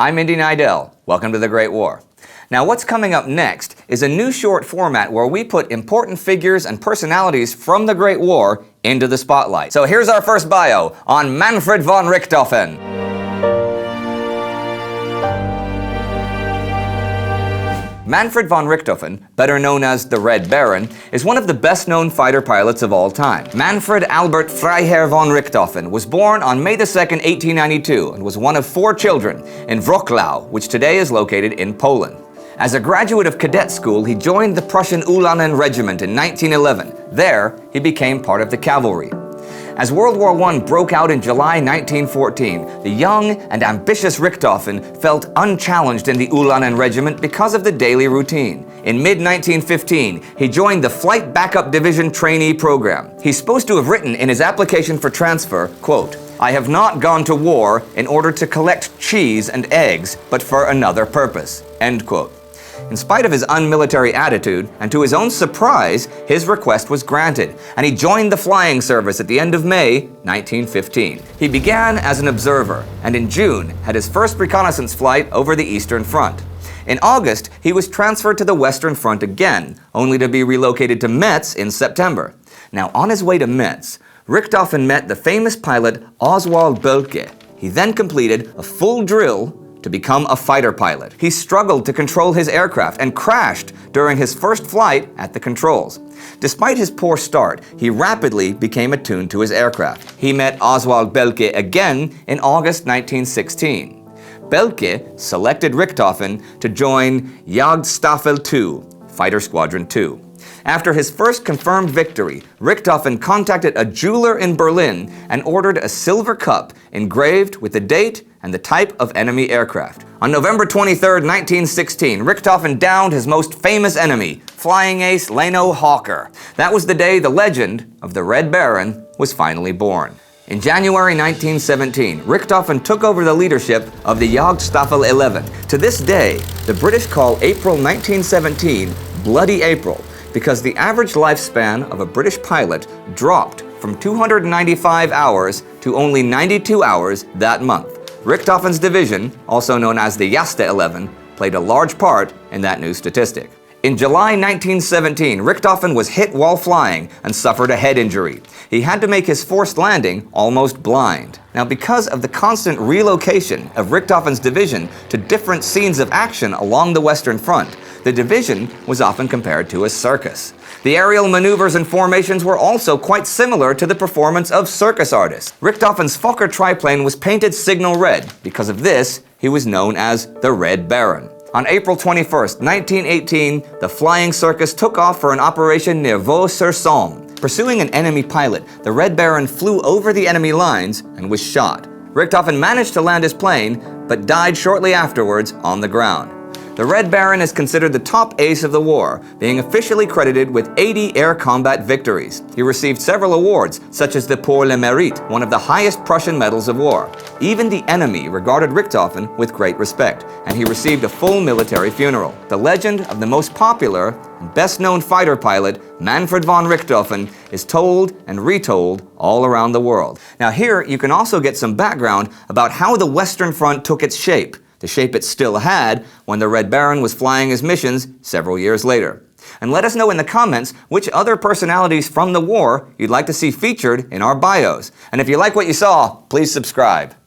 I'm Indy. Welcome to the Great War. Now what's coming up next is a new short format where we put important figures and personalities from the Great War into the spotlight. So here's our first bio on Manfred von Richthofen. Manfred von Richthofen, better known as the Red Baron, is one of the best-known fighter pilots of all time. Manfred Albert Freiherr von Richthofen was born on May 2, 1892, and was one of 4 children in Wrocław, which today is located in Poland. As a graduate of cadet school, he joined the Prussian Ulanen Regiment in 1911. There, he became part of the cavalry. As World War I broke out in July 1914, the young and ambitious Richthofen felt unchallenged in the Ulanen Regiment because of the daily routine. In mid-1915, he joined the Flight Backup Division trainee program. He's supposed to have written in his application for transfer, quote, "I have not gone to war in order to collect cheese and eggs, but for another purpose," end quote. In spite of his unmilitary attitude, and to his own surprise, his request was granted, and he joined the flying service at the end of May 1915. He began as an observer, and in June had his first reconnaissance flight over the Eastern Front. In August, he was transferred to the Western Front again, only to be relocated to Metz in September. Now, on his way to Metz, Richthofen met the famous pilot Oswald Boelcke. He then completed a full drill to become a fighter pilot. He struggled to control his aircraft and crashed during his first flight at the controls. Despite his poor start, he rapidly became attuned to his aircraft. He met Oswald Boelcke again in August 1916. Boelcke selected Richthofen to join Jagdstaffel II, Fighter Squadron 2. After his first confirmed victory, Richthofen contacted a jeweler in Berlin and ordered a silver cup engraved with the date and the type of enemy aircraft. On November 23, 1916, Richthofen downed his most famous enemy, flying ace Leno Hawker. That was the day the legend of the Red Baron was finally born. In January 1917, Richthofen took over the leadership of the Jagdstaffel 11. To this day, the British call April 1917 Bloody April, because the average lifespan of a British pilot dropped from 295 hours to only 92 hours that month. Richthofen's division, also known as the Jasta 11, played a large part in that new statistic. In July 1917, Richthofen was hit while flying and suffered a head injury. He had to make his forced landing almost blind. Now, because of the constant relocation of Richthofen's division to different scenes of action along the Western Front, the division was often compared to a circus. The aerial maneuvers and formations were also quite similar to the performance of circus artists. Richthofen's Fokker triplane was painted signal red. Because of this, he was known as the Red Baron. On April 21, 1918, the flying circus took off for an operation near Vaux-sur-Somme. Pursuing an enemy pilot, the Red Baron flew over the enemy lines and was shot. Richthofen managed to land his plane, but died shortly afterwards on the ground. The Red Baron is considered the top ace of the war, being officially credited with 80 air combat victories. He received several awards, such as the Pour le Mérite, one of the highest Prussian medals of war. Even the enemy regarded Richthofen with great respect, and he received a full military funeral. The legend of the most popular and best-known fighter pilot, Manfred von Richthofen, is told and retold all around the world. Now here, you can also get some background about how the Western Front took its shape, the shape it still had when the Red Baron was flying his missions several years later. And let us know in the comments which other personalities from the war you'd like to see featured in our bios. And if you like what you saw, please subscribe.